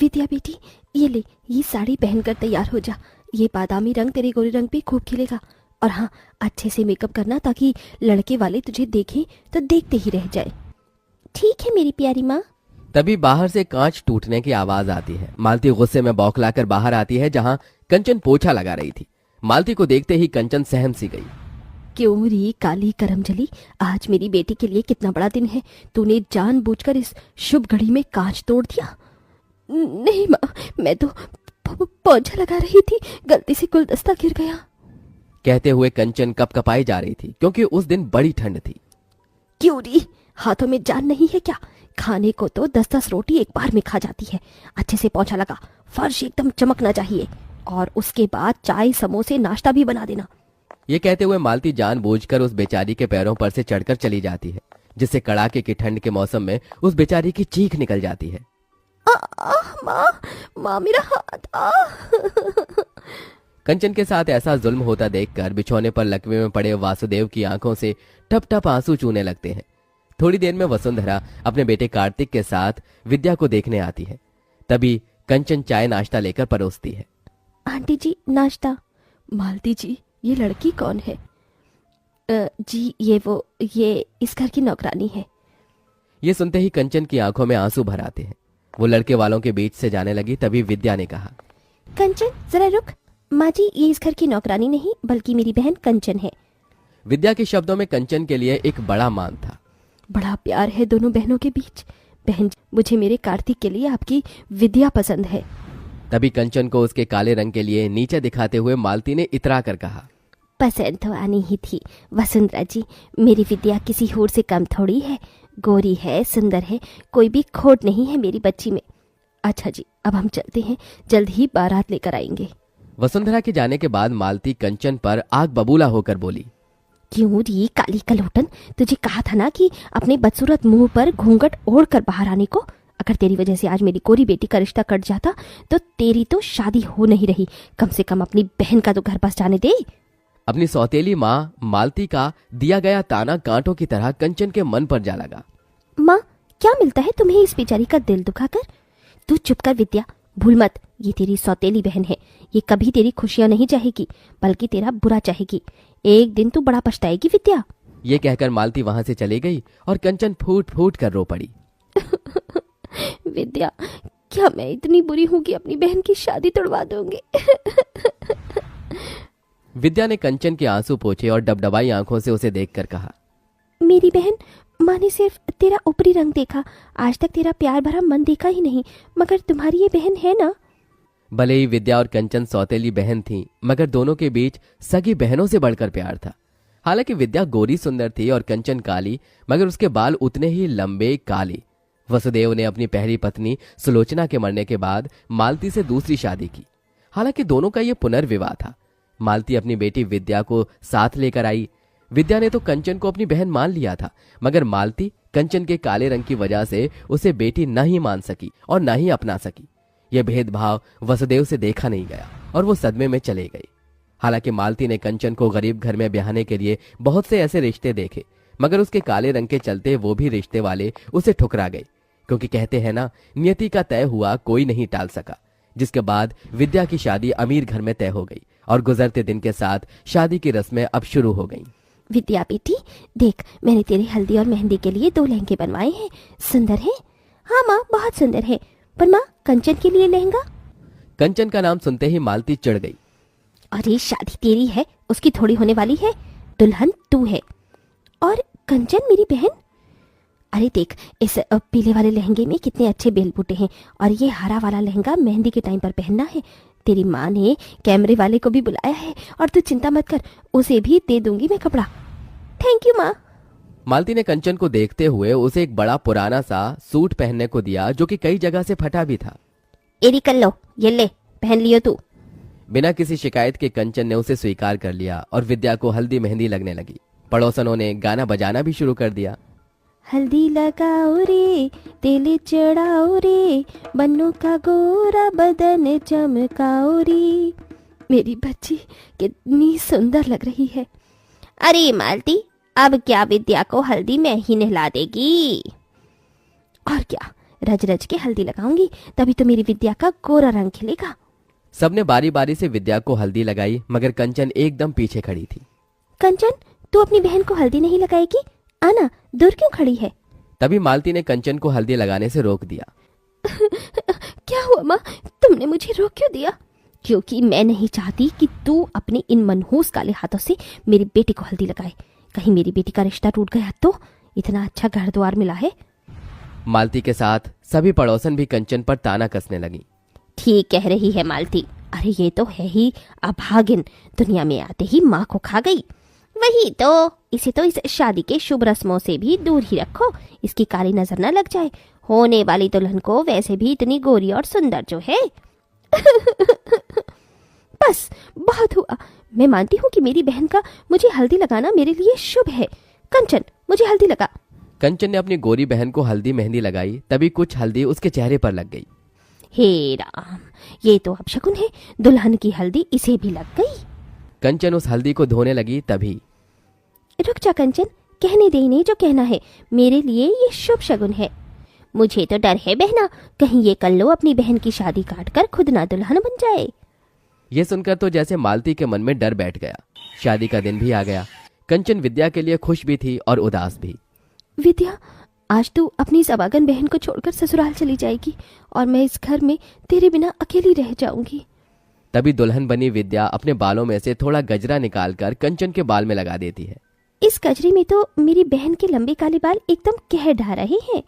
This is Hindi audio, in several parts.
विद्या बेटी, ये ले, ये साड़ी पहनकर तैयार हो जा। ये बादामी रंग तेरे गोरे रंग पे खूब खिलेगा। और हाँ, अच्छे से मेकअप करना ताकि लड़के वाले तुझे देखें तो देखते ही रह जाए। ठीक है मेरी प्यारी माँ। तभी बाहर से कांच टूटने की आवाज आती है। मालती गुस्से में बौखलाकर बाहर आती है जहां कंचन पोछा लगा रही थी। मालती को देखते ही कंचन सहम सी गई। क्यों री काली करमजली, आज मेरी बेटी के लिए कितना बड़ा दिन है। तूने जानबूझकर इस शुभ घड़ी में कांच तोड़ दिया। नहीं माँ, मैं तो पोछा लगा रही थी, गलती से गुलदस्ता गिर गया। कहते हुए कंचन कपकपाई जा रही थी क्योंकि उस दिन बड़ी ठंड थी। क्यों री, हाथों में जान नहीं है क्या? खाने को तो 10-10 रोटी एक बार में खा जाती है। अच्छे से पोछा लगा, फर्श एकदम चमकना चाहिए, और उसके बाद चाय समोसे नाश्ता भी बना देना। ये कहते हुए मालती जानबूझकर उस बेचारी के पैरों पर से चढ़कर चली जाती है, जिससे कड़ाके की ठंड के मौसम में उस बेचारी की चीख निकल जाती है। माँ मेरा हाथ। कंचन के साथ ऐसा जुल्म होता देखकर बिछौने पर लकवे में पड़े वासुदेव की आंखों से टप टप आंसू चूने लगते हैं। थोड़ी देर में वसुंधरा अपने बेटे कार्तिक के साथ विद्या को देखने आती है। तभी कंचन चाय नाश्ता लेकर परोसती है। आंटी जी नाश्ता। मालती जी, ये लड़की कौन है? जी ये इस घर की नौकरानी है। ये सुनते ही कंचन की आंखों में आंसू भर आते हैं। वो लड़के वालों के बीच से जाने लगी। तभी विद्या ने कहा, कंचन जरा रुक। माँ जी, ये इस घर की नौकरानी नहीं बल्कि मेरी बहन कंचन है। विद्या के शब्दों में कंचन के लिए एक बड़ा मान था। बड़ा प्यार है दोनों बहनों के बीच। बहन, मुझे मेरे कार्तिक के लिए आपकी विद्या पसंद है। तभी कंचन को उसके काले रंग के लिए नीचे दिखाते हुए मालती ने इतरा कर कहा, पसंद तो आनी ही थी वसुंधरा जी। मेरी विद्या किसी होर से कम थोड़ी है। गोरी है, सुंदर है, कोई भी खोट नहीं है मेरी बच्ची में। अच्छा जी, अब हम चलते हैं, जल्द ही बारात लेकर आएंगे। वसुंधरा के जाने के बाद मालती कंचन पर आग बबूला होकर बोली, क्यों री काली कलोटन, तुझे कहा था ना कि अपने बदसूरत मुंह पर घूंघट ओढ़ कर बाहर आने को। अगर तेरी वजह से आज मेरी कोरी बेटी का रिश्ता कट जाता तो तेरी तो शादी हो नहीं रही। कम से कम अपनी बहन का तो घर बस जाने दे। अपनी सौतेली माँ मालती का दिया गया ताना कांटों की तरह कंचन के मन पर जा लगा। माँ, क्या मिलता है तुम्हें इस बेचारी का दिल दुखाकर? तू चुप कर विद्या, भूल मत, ये तेरी सौतेली बहन है। ये कभी तेरी खुशियां नहीं चाहेगी बल्कि तेरा बुरा चाहेगी। एक दिन तू बड़ा पछताएगी विद्या। ये कहकर मालती वहां से चली गई और कंचन फूट फूट कर रो पड़ी। विद्या, क्या मैं इतनी बुरी हूँ कि अपनी बहन की शादी तोड़वा दूंगी? विद्या ने कंचन के आंसू पोंछे और डबडबाई आंखों से उसे देखकर कहा, मेरी बहन, माँ ने सिर्फ तेरा ऊपरी रंग देखा, आज तक तेरा प्यार भरा मन देखा ही नहीं। मगर तुम्हारी ये बहन है ना? भले ही विद्या और कंचन सौतेली बहन थीं, मगर दोनों के बीच सगी बहनों से बढ़कर प्यार था। हालांकि विद्या गोरी सुंदर थी और कंचन काली, मगर उसके बाल उतने ही लंबे काले। वसुदेव ने अपनी पहली पत्नी सुलोचना के मरने के बाद मालती से दूसरी शादी की। हालांकि दोनों का यह पुनर्विवाह था। मालती अपनी बेटी विद्या को साथ लेकर आई। विद्या ने तो कंचन को अपनी बहन मान लिया था, मगर मालती कंचन के काले रंग की वजह से उसे बेटी न ही मान सकी और न ही अपना सकी। यह भेदभाव वसुदेव से देखा नहीं गया और वो सदमे में चले गई। हालांकि मालती ने कंचन को गरीब घर में ब्याहने के लिए बहुत से ऐसे रिश्ते देखे, मगर उसके काले रंग के चलते वो भी रिश्ते वाले उसे ठुकरा गए, क्योंकि कहते हैं ना, नियति का तय हुआ कोई नहीं टाल सका। जिसके बाद विद्या की शादी अमीर घर में तय हो गई और गुजरते दिन के साथ शादी की रस्में अब शुरू हो गईं। विद्या बेटी, देख, मैंने तेरी हल्दी और मेहंदी के लिए 2 लहंगे बनवाए हैं। सुंदर है? हाँ माँ, बहुत सुंदर है। पर माँ, कंचन के लिए लहंगा? कंचन का नाम सुनते ही मालती चिढ़ गई। अरे शादी तेरी है, उसकी थोड़ी होने वाली है। दुल्हन तू है और कंचन मेरी बहन। अरे देख, इस पीले वाले लहंगे में कितने अच्छे बेल बूटे हैं, और ये हरा वाला लहंगा मेहंदी के टाइम पर पहनना है। तेरी माँ ने कैमरे वाले को भी बुलाया है, और तू चिंता मत कर, उसे भी दे दूंगी मैं कपड़ा। थैंक यू माँ। मालती ने कंचन को देखते हुए उसे एक बड़ा पुराना सा सूट पहनने को दिया, जो कि कई जगह से फटा भी था। एरी कर लो, ये ले, पहन लियो तू। बिना किसी शिकायत के कंचन ने उसे स्वीकार कर लिया और विद्या को हल्दी मेहंदी लगने लगी। पड़ोसनों ने गाना बजाना भी शुरू कर दिया। हल्दी लगाओ रे, तेल चढ़ाओ रे, बन्नू का गोरा बदन चमकाओ रे। मेरी बच्ची कितनी सुंदर लग रही है। अरे मालती, अब क्या विद्या को हल्दी में ही नहला देगी? और क्या, रज रज के हल्दी लगाऊंगी, तभी तो मेरी विद्या का गोरा रंग खिलेगा। सबने बारी बारी से विद्या को हल्दी लगाई, मगर कंचन एकदम पीछे खड़ी थी। कंचन, तू अपनी बहन को हल्दी नहीं लगाएगी? आना, दूर क्यों खड़ी है? तभी मालती ने कंचन को हल्दी लगाने से रोक दिया। क्या हुआ माँ, तुमने मुझे रोक क्यों दिया? क्योंकि मैं नहीं चाहती कि तू अपने इन मनहूस काले हाथों से मेरी बेटी को हल्दी लगाए। कहीं मेरी बेटी का रिश्ता टूट गया तो? इतना अच्छा घर द्वार मिला है। मालती के साथ सभी पड़ोसन भी कंचन पर ताना कसने लगी। ठीक कह रही है मालती, अरे ये तो है ही अभागिन, दुनिया में आते ही माँ को खा गई। वही तो, इसे तो इस शादी के शुभ रस्मों से भी दूर ही रखो, इसकी काली नजर न लग जाए। होने वाली दुल्हन को वैसे भी इतनी गोरी और सुंदर जो है। बस बहुत हुआ, मैं मानती हूँ कि मेरी बहन का मुझे हल्दी लगाना मेरे लिए शुभ है। कंचन, मुझे हल्दी लगा। कंचन ने अपनी गोरी बहन को हल्दी मेहंदी लगाई, तभी कुछ हल्दी उसके चेहरे पर लग गई। हे राम, ये तो अपशकुन है, दुल्हन की हल्दी इसे भी लग गई। कंचन उस हल्दी को धोने लगी, तभी रुक जा कंचन, कहने दे इन्हें जो कहना है, मेरे लिए ये शुभ शगुन है। मुझे तो डर है बहना, कहीं ये कल लो अपनी बहन की शादी काट कर खुद ना दुल्हन बन जाए। ये सुनकर तो जैसे मालती के मन में डर बैठ गया। शादी का दिन भी आ गया। कंचन विद्या के लिए खुश भी थी और उदास भी। विद्या, आज तू अपनी इस अभागन बहन को छोड़कर ससुराल चली जाएगी और मैं इस घर में तेरे बिना अकेली रह जाऊंगी। तभी दुल्हन बनी विद्या अपने बालों में से थोड़ा गजरा निकालकर कंचन के बाल में लगा देती है। इस गजरे में तो मेरी बहन के लंबे काले बाल एकदम कह ढा रहे हैं।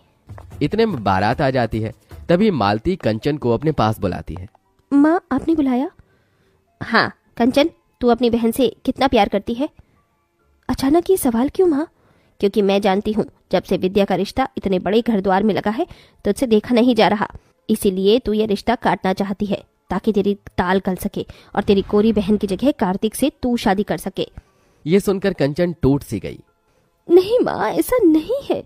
इतने में बारात आ जाती है। तभी मालती कंचन को अपने पास बुलाती है। माँ, आपने बुलाया? हाँ कंचन, तू अपनी बहन से कितना प्यार करती है? अचानक ये सवाल क्यों माँ? क्योंकि मैं जानती हूँ जब से विद्या का रिश्ता इतने बड़े घर द्वार में लगा है तो तुझसे देखा नहीं जा रहा, इसीलिए तू ये रिश्ता काटना चाहती है ताकि तेरी ताल गल सके और तेरी कोरी बहन की जगह कार्तिक से तू शादी कर सके। ये सुनकर कंचन टूट सी गई। नहीं माँ, ऐसा नहीं है।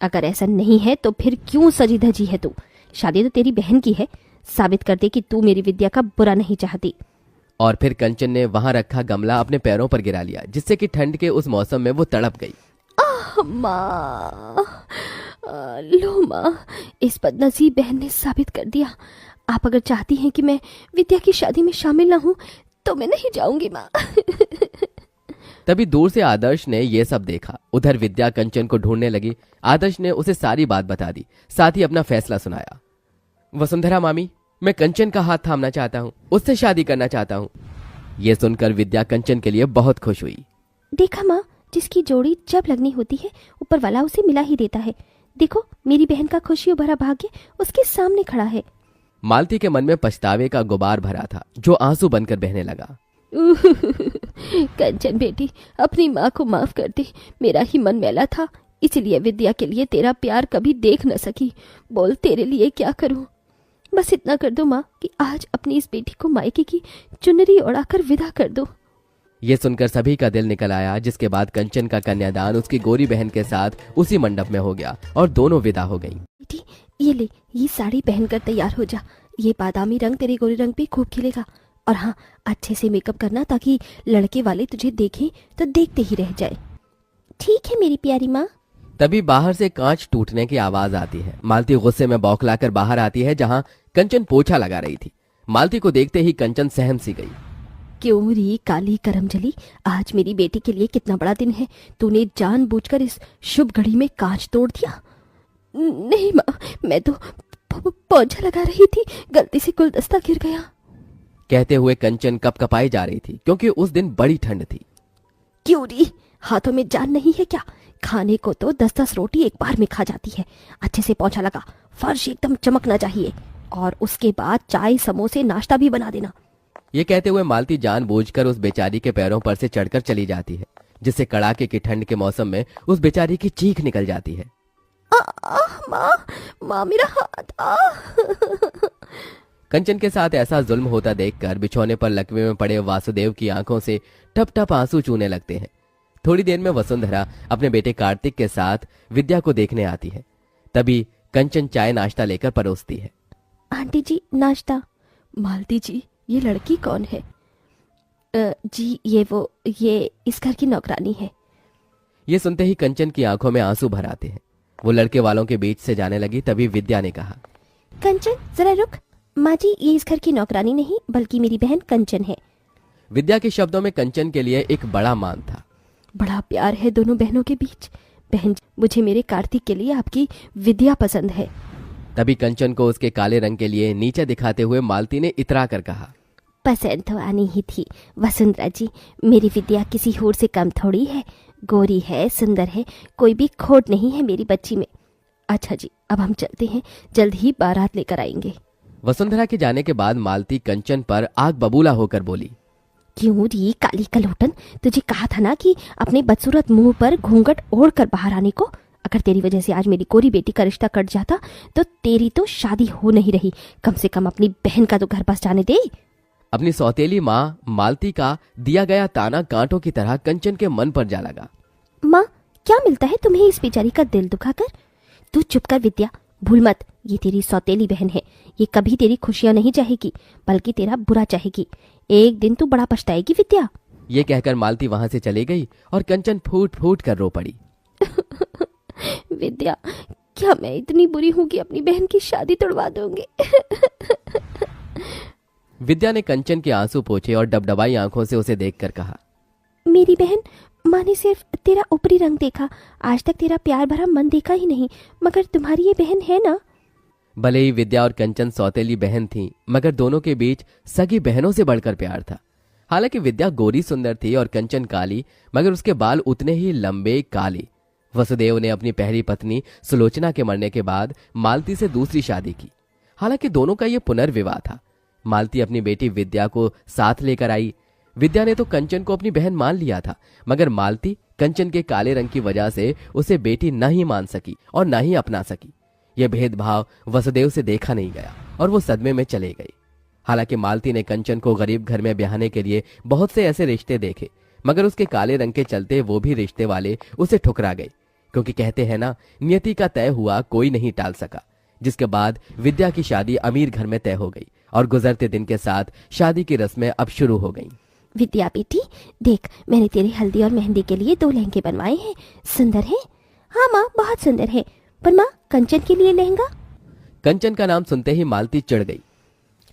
अगर ऐसा नहीं है तो फिर क्यों सजी धजी है तू? शादी तो तेरी बहन की है, साबित कर दे कि तू मेरी विद्या का बुरा नहीं चाहती। और फिर कंचन ने वहां रखा गमला अपने पैरों पर गिरा लिया, जिससे कि ठंड के उस मौसम में वो तड़प गई। माँ, लो माँ, इस बदनसीब बहन ने साबित कर दिया। आप अगर चाहती हैं कि मैं विद्या की शादी में शामिल ना हूँ तो मैं नहीं जाऊंगी माँ। तभी दूर से आदर्श ने ये सब देखा। उधर विद्या कंचन को ढूंढने लगी। आदर्श ने उसे सारी बात बता दी, साथ ही अपना फैसला सुनाया। वसुंधरा मामी, मैं कंचन का हाथ थामना चाहता हूँ, उससे शादी करना चाहता हूँ। ये सुनकर विद्या कंचन के लिए बहुत खुश हुई। देखा माँ, जिसकी जोड़ी जब लगनी होती है ऊपर वाला उसे मिला ही देता है। देखो, मेरी बहन का खुशियों भरा भाग्य उसके सामने खड़ा है। मालती के मन में पछतावे का गुबार भरा था, जो आंसू बनकर बहने लगा। कंचन बेटी, अपनी माँ को माफ कर दे, मेरा ही मन मैला था, इसीलिए विद्या के लिए तेरा प्यार कभी देख न सकी। बोल, तेरे लिए क्या करूं? बस इतना कर दो माँ कि आज अपनी इस बेटी को मायके की चुनरी ओढ़ाकर विदा कर दो। ये सुनकर सभी का दिल निकल आया, जिसके बाद कंचन का कन्यादान उसकी गोरी बहन के साथ उसी मंडप में हो गया और दोनों विदा हो गईं। बेटी, ये ले, ये साड़ी पहनकर तैयार हो जा। ये बादामी रंग तेरे गोरे रंग पे खूब खिलेगा। और हाँ, अच्छे से मेकअप करना ताकि लड़के वाले तुझे देखें तो देखते ही रह जाए। ठीक है मेरी प्यारी माँ। तभी बाहर से कांच टूटने की आवाज आती है। मालती गुस्से में बौखलाकर बाहर आती है, जहां कंचन पोछा लगा रही थी। मालती को देखते ही कंचन सहम सी गई। क्यों री काली करमजली, आज मेरी बेटी के लिए कितना बड़ा दिन है, तूने जानबूझकर इस शुभ घड़ी में कांच तोड़ दिया। नहीं माँ, मैं तो पोछा लगा रही थी, गलती से गुलदस्ता गिर गया। कहते हुए कंचन कपकपाई जा रही थी, क्योंकि उस दिन बड़ी ठंड थी। क्यों री, हाथों में जान नहीं है क्या? खाने को तो 10-10 रोटी एक बार में खा जाती है। अच्छे से पोछा लगा, फर्श एकदम चमकना चाहिए, और उसके बाद चाय समोसे नाश्ता भी बना देना। ये कहते हुए मालती जानबूझकर उस बेचारी के पैरों पर से चढ़कर चली जाती है, जिससे कड़ाके की ठंड के मौसम में उस बेचारी की चीख निकल जाती है। माँ मेरा हाथ। कंचन के साथ ऐसा जुल्म होता देखकर बिछौने पर लकवे में पड़े वासुदेव की आंखों से टप टप आंसू चूने लगते हैं। थोड़ी देर में वसुंधरा अपने बेटे कार्तिक के साथ विद्या को देखने आती है। तभी कंचन चाय नाश्ता लेकर परोसती है। आंटी जी, नाश्ता। मालती जी, ये लड़की कौन है? जी, ये इस घर की नौकरानी है। ये सुनते ही कंचन की आंखों में आंसू भर आते हैं। वो लड़के वालों के बीच से जाने लगी। तभी विद्या ने कहा, कंचन जरा रुक। माँ जी, ये इस घर की नौकरानी नहीं बल्कि मेरी बहन कंचन है। विद्या के शब्दों में कंचन के लिए एक बड़ा मान था। बड़ा प्यार है दोनों बहनों के बीच। बहन जी, मुझे मेरे कार्तिक के लिए आपकी विद्या पसंद है। तभी कंचन को उसके काले रंग के लिए नीचे दिखाते हुए मालती ने इतरा कर कहा, पसंद तो आनी ही थी वसुंधरा जी। मेरी विद्या किसी होर से कम थोड़ी है। गोरी है, सुंदर है, कोई भी खोट नहीं है मेरी बच्ची में। अच्छा जी, अब हम चलते हैं, जल्द ही बारात लेकर आएंगे। वसुंधरा के जाने के बाद मालती कंचन पर आग बबूला होकर बोली, क्यों री काली कलोटन, तुझे कहा था ना कि अपने बदसूरत मुंह पर घूंघट ओढ़ कर बाहर आने को। अगर तेरी वजह से आज मेरी गोरी बेटी का रिश्ता कट जाता तो तेरी तो शादी हो नहीं रही। कम से कम अपनी बहन का तो घर बस जाने दे। अपनी सौतेली माँ मालती का दिया गया ताना कांटों की तरह कंचन के मन पर जा लगा। माँ, क्या मिलता है तुम्हें इस बेचारी का दिल दुखाकर? तू चुप कर विद्या, भूल मत, ये तेरी सौतेली बहन है। ये कभी तेरी खुशियां नहीं चाहेगी बल्कि तेरा बुरा चाहेगी। एक दिन तू बड़ा पछताएगी विद्या। ये कहकर मालती वहां से चली गई और कंचन फूट फूट कर रो पड़ी। विद्या, क्या मैं इतनी बुरी हूँ कि अपनी बहन की शादी तोड़वा दूंगी? विद्या ने कंचन के आंसू पोंछे और डबडबाई आंखों से उसे देखकर कहा, मेरी बहन, माँ ने सिर्फ तेरा ऊपरी रंग देखा, आज तक तेरा प्यार भरा मन देखा ही नहीं। मगर तुम्हारी ये बहन है ना? भले ही विद्या और कंचन सौतेली बहन थीं, मगर दोनों के बीच सगी बहनों से बढ़कर प्यार था। हालांकि विद्या गोरी सुंदर थी और कंचन काली, मगर उसके बाल उतने ही लंबे काली। वसुदेव ने अपनी पहली पत्नी सुलोचना के मरने के बाद मालती से दूसरी शादी की। हालांकि दोनों का यह पुनर्विवाह था। मालती अपनी बेटी विद्या को साथ लेकर आई। विद्या ने तो कंचन को अपनी बहन मान लिया था, मगर मालती कंचन के काले रंग की वजह से उसे बेटी न ही मान सकी और न ही अपना सकी। यह भेदभाव वसुदेव से देखा नहीं गया और वो सदमे में चले गई। हालांकि मालती ने कंचन को गरीब घर में ब्याहने के लिए बहुत से ऐसे रिश्ते देखे, मगर उसके काले रंग के चलते वो भी रिश्ते वाले उसे ठुकरा गए। क्योंकि कहते हैं ना, नियति का तय हुआ कोई नहीं टाल सका। जिसके बाद विद्या की शादी अमीर घर में तय हो गई और गुजरते दिन के साथ शादी की रस्में अब शुरू हो गईं। विद्या बेटी, देख, मैंने तेरी हल्दी और मेहंदी के लिए 2 लहंगे बनवाए हैं। सुंदर है? हाँ माँ, बहुत सुंदर है। पर माँ, कंचन के लिए लहंगा? कंचन का नाम सुनते ही मालती चिढ़ गई।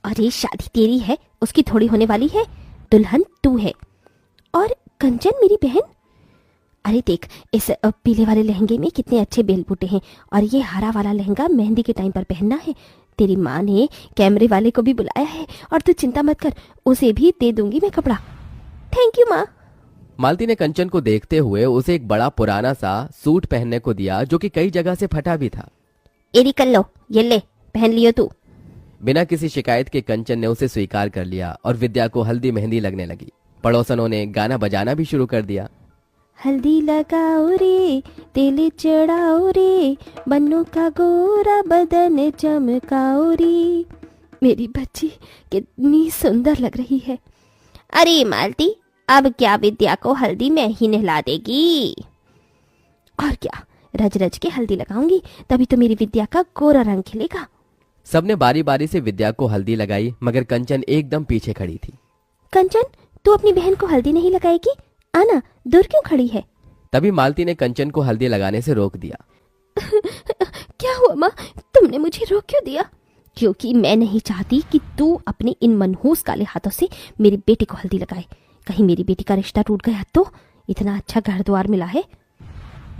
अरे शादी तेरी है, उसकी थोड़ी होने वाली है। दुल्हन तू है और कंचन मेरी बहन। अरे देख, इस पीले वाले लहंगे में कितने अच्छे बेल बूटे हैं और ये हरा वाला लहंगा मेहंदी के टाइम पर पहनना है। तेरी माँ ने कैमरे वाले को भी बुलाया है और तू चिंता मत कर, उसे भी दे दूंगी मैं कपड़ा। थैंक यू माँ। मालती ने कंचन को देखते हुए उसे एक बड़ा पुराना सा सूट पहनने को दिया, जो कि कई जगह से फटा भी था। एरी कर लो, ये ले, पहन लियो तू। बिना किसी शिकायत के कंचन ने उसे स्वीकार कर लिया और विद्या को हल्दी मेहंदी लगने लगी। पड़ोसनों ने गाना बजाना भी शुरू कर दिया। हल्दी लगाओ रे, तेल चढ़ाओ रे, बन्नू का गोरा बदन चमकाओ रे। मेरी बच्ची कितनी सुंदर लग रही है। अरे मालती, अब क्या विद्या को हल्दी में ही नहला देगी? और क्या, रज रज के हल्दी लगाऊंगी, तभी तो मेरी विद्या का गोरा रंग खिलेगा। सबने बारी बारी से विद्या को हल्दी लगाई, मगर कंचन एकदम पीछे खड़ी थी। कंचन, तू अपनी बहन को हल्दी नहीं लगाएगी? आना, दूर क्यों खड़ी है? तभी मालती ने कंचन को हल्दी लगाने से रोक दिया। क्या हुआ माँ, तुमने मुझे रोक क्यों दिया? क्योंकि मैं नहीं चाहती कि तू अपने इन मनहूस काले हाथों से मेरी बेटी को हल्दी लगाए। कहीं मेरी बेटी का रिश्ता टूट गया तो? इतना अच्छा घर द्वार मिला है।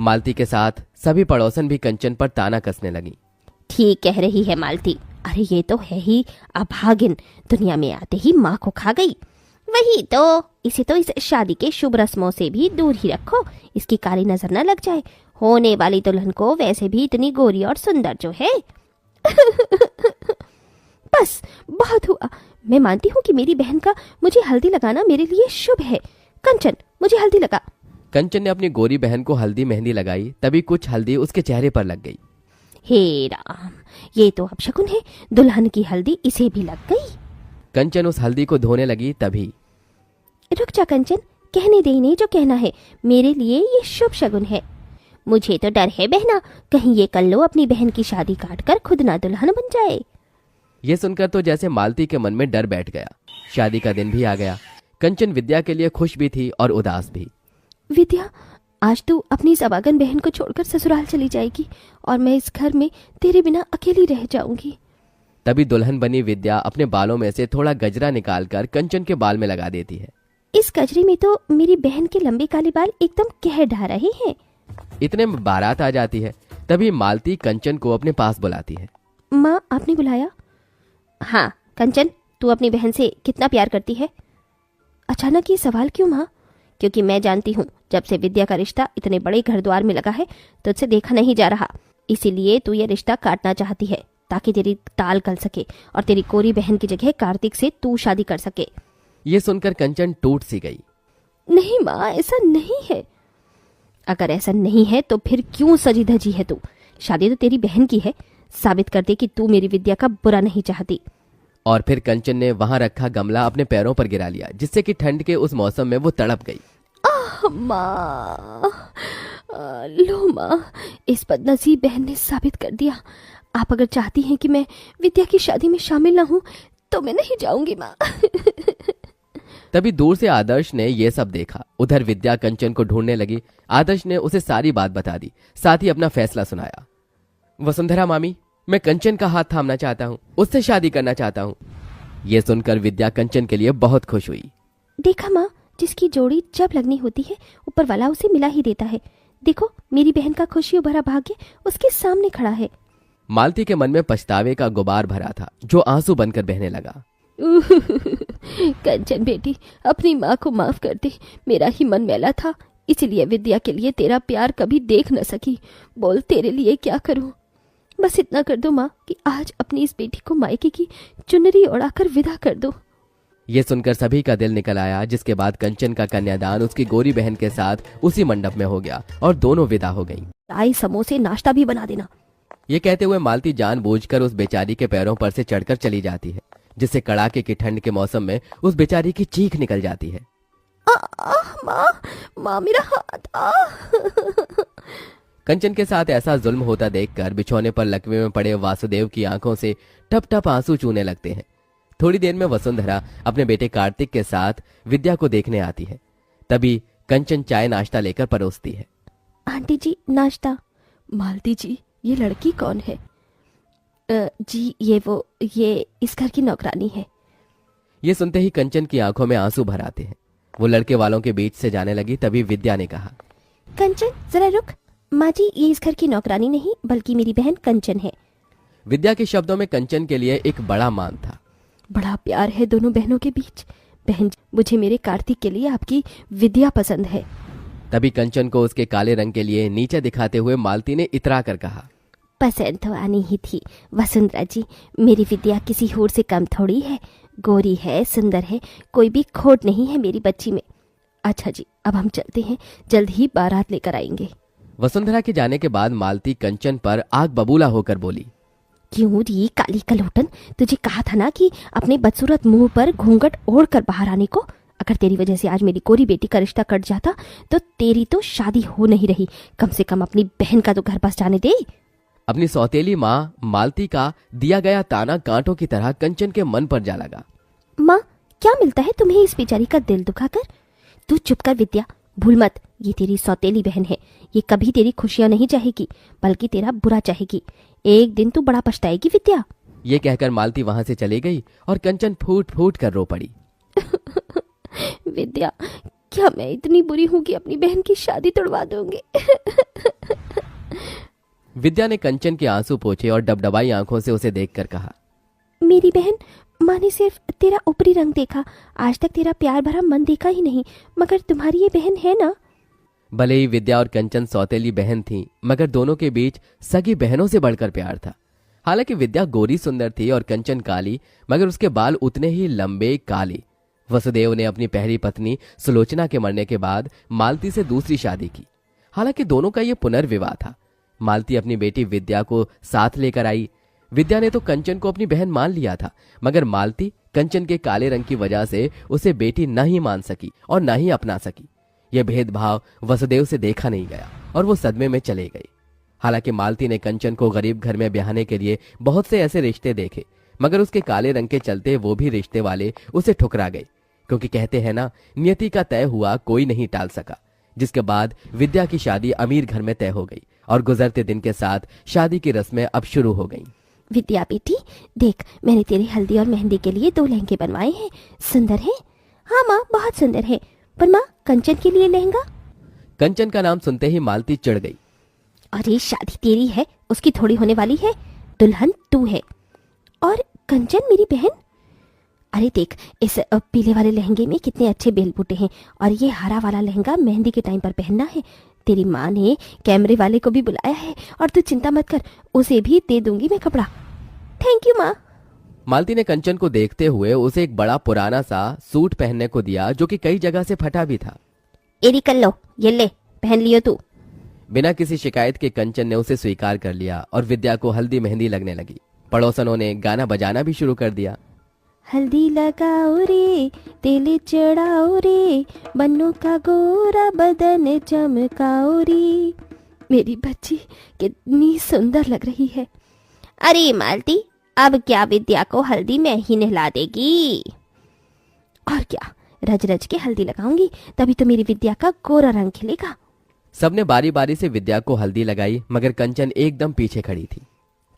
मालती के साथ सभी पड़ोसन भी कंचन पर ताना कसने लगी। ठीक कह रही है मालती। अरे ये तो है ही अभागिन, दुनिया में आते ही माँ को खा गई। वही तो, इसे तो इस शादी के शुभ रस्मों से भी दूर ही रखो, इसकी काली नजर न लग जाए। होने वाली दुल्हन को वैसे भी इतनी गोरी और सुंदर जो है। बस बहुत हुआ। मैं मानती हूँ कि मेरी बहन का मुझे हल्दी लगाना मेरे लिए शुभ है। कंचन, मुझे हल्दी लगा। कंचन ने अपनी गोरी बहन को हल्दी मेहंदी लगाई, तभी कुछ हल्दी उसके चेहरे पर लग गई। हे राम, ये तो अपशकुन है, दुल्हन की हल्दी इसे भी लग गई। कंचन उस हल्दी को धोने लगी। तभी रुक जा कंचन, कहने दे इन्हें जो कहना है। मेरे लिए ये शुभ शगुन है। मुझे तो डर है बहना, कहीं ये कल लो अपनी बहन की शादी काट कर खुद ना दुल्हन बन जाए। ये सुनकर तो जैसे मालती के मन में डर बैठ गया। शादी का दिन भी आ गया। कंचन विद्या के लिए खुश भी थी और उदास भी। विद्या, आज तू अपनी सवागन बहन को छोड़कर ससुराल चली जाएगी और मैं इस घर में तेरे बिना अकेली रह जाऊंगी। तभी दुल्हन बनी विद्या अपने बालों में से थोड़ा गजरा निकालकर कंचन के बाल में लगा देती है। इस गजरे में तो मेरी बहन के लंबे काले बाल एकदम कह ढा रहे हैं। इतने में बारात आ जाती है। तभी मालती कंचन को अपने पास बुलाती है। माँ, आपने बुलाया? हाँ कंचन, तू अपनी बहन से कितना प्यार करती है? अचानक ये सवाल क्यों माँ? क्योंकि मैं जानती हूँ जब से विद्या का रिश्ता इतने बड़े घर द्वार में लगा है तो तुझसे देखा नहीं जा रहा, इसीलिए तू ये रिश्ता काटना चाहती है ताकि तेरी ताल गल सके और तेरी कोरी बहन की जगह कार्तिक से तू शादी कर सके। ये सुनकर कंचन टूट सी गई। नहीं माँ, ऐसा नहीं है। अगर ऐसा नहीं है तो फिर क्यों सजी धजी है तू? शादी तो तेरी बहन की है, साबित कर दे कि तू मेरी विद्या का बुरा नहीं चाहती। और फिर कंचन ने वहां रखा गमला अपने पैरों पर गिरा लिया, जिससे कि ठंड के उस मौसम में वो तड़प गई। माँ, लो माँ, इस बदनसीब बहन ने साबित कर दिया। आप अगर चाहती हैं कि मैं विद्या की शादी में शामिल ना हूं तो मैं नहीं जाऊंगी माँ। तभी दूर से आदर्श ने ये सब देखा। उधर विद्या कंचन को ढूंढने लगी। आदर्श ने उसे सारी बात बता दी, साथ ही अपना फैसला सुनाया। वसुंधरा मामी, मैं कंचन का हाथ थामना चाहता हूँ, उससे शादी करना चाहता हूँ। ये सुनकर विद्या कंचन के लिए बहुत खुश हुई। देखा माँ, जिसकी जोड़ी जब लगनी होती है ऊपर वाला उसे मिला ही देता है। देखो मेरी बहन का खुशियों भरा भाग्य उसके सामने खड़ा है। मालती के मन में पछतावे का गुबार भरा था, जो आंसू बनकर बहने लगा। कंचन बेटी, अपनी माँ को माफ कर दे, मेरा ही मन मैला था, इसलिए विद्या के लिए तेरा प्यार कभी देख न सकी। बोल तेरे लिए क्या करूं? बस इतना कर दो माँ कि आज अपनी इस बेटी को मायके की चुनरी ओढ़ाकर विदा कर दो। ये सुनकर सभी का दिल निकल आया, जिसके बाद कंचन का कन्यादान उसकी गोरी बहन के साथ उसी मंडप में हो गया और दोनों विदा हो गईं। चाय समोसे नाश्ता भी बना देना। ये कहते हुए मालती जानबूझकर उस बेचारी के पैरों पर से चढ़कर चली जाती है, जिससे कड़ाके की ठंड के मौसम में उस बेचारी की चीख निकल जाती है। माँ मेरा हाथ। कंचन के साथ ऐसा जुल्म होता देखकर बिछौने पर लकवे में पड़े वासुदेव की आंखों से टप टप आंसू चूने लगते हैं। थोड़ी देर में वसुंधरा अपने बेटे कार्तिक के साथ विद्या को देखने आती है। तभी कंचन चाय नाश्ता लेकर परोसती है। आंटी जी नाश्ता। मालती जी, ये लड़की कौन है? जी ये इस घर की नौकरानी है। ये सुनते ही कंचन की आंखों में आंसू भर आते हैं। वो लड़के वालों के बीच से जाने लगी। तभी विद्या ने कहा, कंचन जरा रुक। माँ जी, ये इस घर की नौकरानी नहीं बल्कि मेरी बहन कंचन है। विद्या के शब्दों में कंचन के लिए एक बड़ा मान था। बड़ा प्यार है दोनों बहनों के बीच। बहन, मुझे मेरे कार्तिक के लिए आपकी विद्या पसंद है। तभी कंचन को उसके काले रंग के लिए नीचे दिखाते हुए मालती ने इतरा कर कहा, पसंद तो आनी ही थी वसुंधरा जी, मेरी विद्या किसी होर से कम थोड़ी है। गोरी है, सुंदर है, कोई भी खोट नहीं है मेरी बच्ची में। अच्छा जी, अब हम चलते हैं, जल्द ही बारात लेकर आएंगे। वसुंधरा के जाने के बाद मालती कंचन पर आग बबूला होकर बोली, क्यों री काली कलोटन, तुझे कहा था ना कि अपने बदसूरत मुंह पर घूंघट ओढ़ कर बाहर आने को। अगर तेरी वजह से आज मेरी कोरी बेटी का रिश्ता कट जाता तो तेरी तो शादी हो नहीं रही। कम से कम अपनी बहन का तो घर पास जाने दे। अपनी सौतेली माँ मालती का दिया गया ताना कांटों की तरह कंचन के मन पर जा लगा। माँ, क्या मिलता है तुम्हें इस बेचारी का दिल दुखाकर? तू चुप कर विद्या, भूल मत ये तेरी सौतेली बहन है। ये कभी तेरी खुशियां नहीं चाहेगी बल्कि तेरा बुरा चाहेगी। एक दिन तू बड़ा पछताएगी विद्या। ये कहकर मालती वहां से चली गई और कंचन फूट फूट कर रो पड़ी। विद्या, क्या मैं इतनी बुरी हूँ कि अपनी बहन की शादी तोड़वा दूंगी? विद्या ने कंचन के आंसू पोंछे और डबडबाई आंखों से उसे देखकर कहा, मेरी बहन, माँ ने सिर्फ तेरा ऊपरी रंग देखा, आज तक तेरा प्यार भरा मन देखा ही नहीं, मगर तुम्हारी ये बहन है ना। भले ही विद्या और कंचन सौतेली बहन थीं, मगर दोनों के बीच सगी बहनों से बढ़कर प्यार था। हालांकि विद्या गोरी सुंदर थी और कंचन काली, मगर उसके बाल उतने ही लंबे काले। वसुदेव ने अपनी पहली पत्नी सुलोचना के मरने के बाद मालती से दूसरी शादी की। हालांकि दोनों का यह पुनर्विवाह था। मालती अपनी बेटी विद्या को साथ लेकर आई। विद्या ने तो कंचन को अपनी बहन मान लिया था, मगर मालती कंचन के काले रंग की वजह से उसे बेटी न ही मान सकी और न ही अपना सकी। यह भेदभाव वसुदेव से देखा नहीं गया और वो सदमे में चले गए। हालांकि मालती ने कंचन को गरीब घर में ब्याहने के लिए बहुत से ऐसे रिश्ते देखे, मगर उसके काले रंग के चलते वो भी रिश्ते वाले उसे ठुकरा गए, क्योंकि कहते हैं ना, नियति का तय हुआ कोई नहीं टाल सका। जिसके बाद विद्या की शादी अमीर घर में तय हो गई और गुजरते दिन के साथ शादी की रस्में अब शुरू हो गईं। विद्या बेटी, देख मैंने तेरी हल्दी और मेहंदी के लिए 2 लहंगे बनवाए हैं। सुंदर है? हाँ माँ, बहुत सुंदर है। पर माँ, कंचन के लिए लहंगा? कंचन का नाम सुनते ही मालती चिढ़ गई। अरे शादी तेरी है, उसकी थोड़ी होने वाली है। दुल्हन तू है। और कंचन मेरी बहन? अरे देख, इस पीले वाले लहंगे में कितने अच्छे बेल बूटे हैं, और ये हरा वाला लहंगा मेहंदी के टाइम पर पहनना है। तेरी माँ ने कैमरे वाले को भी बुलाया है, और तू चिंता मत कर, उसे भी दे दूंगी मैं कपड़ा। थैंक यू माँ। मालती ने कंचन को देखते हुए उसे एक बड़ा पुराना सा सूट पहनने को दिया, जो कि कई जगह से फटा भी था। एरी कर लो, ये ले, पहन लियो तू। बिना किसी शिकायत के कंचन ने उसे स्वीकार कर लिया और विद्या को हल्दी मेहंदी लगने लगी। पड़ोसनों ने गाना बजाना भी शुरू कर दिया। हल्दी लगाओ रे, तेल चढ़ाओ रे, बन्नू का गोरा बदन चमकाओ रे। मेरी बच्ची कितनी सुंदर लग रही है। अरे मालती, अब क्या विद्या को हल्दी में ही नहला देगी? और क्या, रज रज के हल्दी लगाऊंगी, तभी तो मेरी विद्या का गोरा रंग खिलेगा। सबने बारी बारी से विद्या को हल्दी लगाई, मगर कंचन एकदम पीछे खड़ी थी।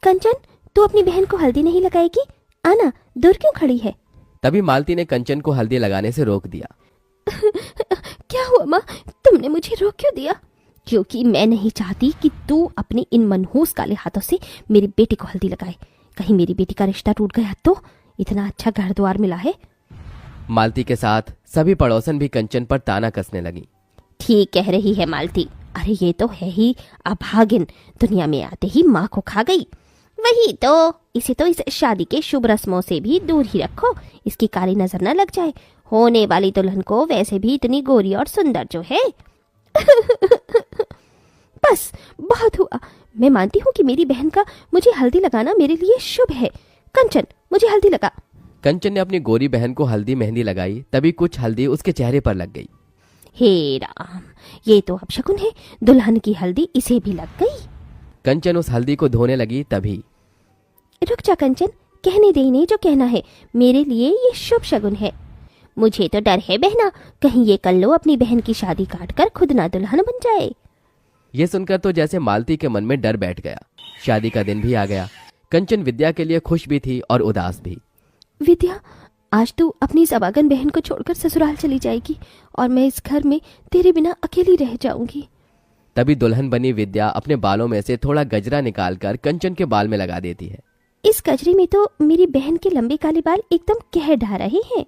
कंचन, तू अपनी बहन को हल्दी नहीं लगाएगी? आना, दूर क्यों खड़ी है? तभी मालती ने कंचन को हल्दी लगाने से रोक दिया। क्या हुआ माँ, तुमने मुझे रोक क्यों दिया? क्योंकि मैं नहीं चाहती कि तू अपने इन मनहूस काले हाथों से मेरी बेटी को हल्दी लगाए। कहीं मेरी बेटी का रिश्ता टूट गया तो? इतना अच्छा घर द्वार मिला है। मालती के साथ सभी पड़ोसन भी कंचन पर ताना कसने लगी। ठीक कह रही है मालती। अरे ये तो है ही अभागिन, दुनिया में आते ही माँ को खा गई। वही तो, इसे तो इस शादी के शुभ रस्मों से भी दूर ही रखो, इसकी काली नजर न लग जाए। होने वाली दुल्हन को वैसे भी इतनी गोरी और सुंदर जो है। बस बहुत हुआ। मैं मानती हूँ कि मेरी बहन का मुझे हल्दी लगाना मेरे लिए शुभ है। कंचन, मुझे हल्दी लगा। कंचन ने अपनी गोरी बहन को हल्दी मेहंदी लगाई, तभी कुछ हल्दी उसके चेहरे पर लग गई। हे राम, ये तो अपशकुन है। दुल्हन की हल्दी इसे भी लग गई। कंचन उस हल्दी को धोने लगी, तभी रुक जा कंचन, कहने दे इन्हें जो कहना है। मेरे लिए ये शुभ शगुन है। मुझे तो डर है बहना, कहीं ये कल्लो अपनी बहन की शादी काट कर खुद ना दुल्हन बन जाए। ये सुनकर तो जैसे मालती के मन में डर बैठ गया। शादी का दिन भी आ गया। कंचन विद्या के लिए खुश भी थी और उदास भी। विद्या, आज तू अपनी सबागन बहन को छोड़कर ससुराल चली जाएगी, और मैं इस घर में तेरे बिना अकेली रह जाऊंगी। तभी दुल्हन बनी विद्या अपने बालों में से थोड़ा गजरा निकालकर कंचन के बाल में लगा देती है। इस गजरे में तो मेरी बहन के लंबे काले बाल एकदम कह ढा रहे हैं।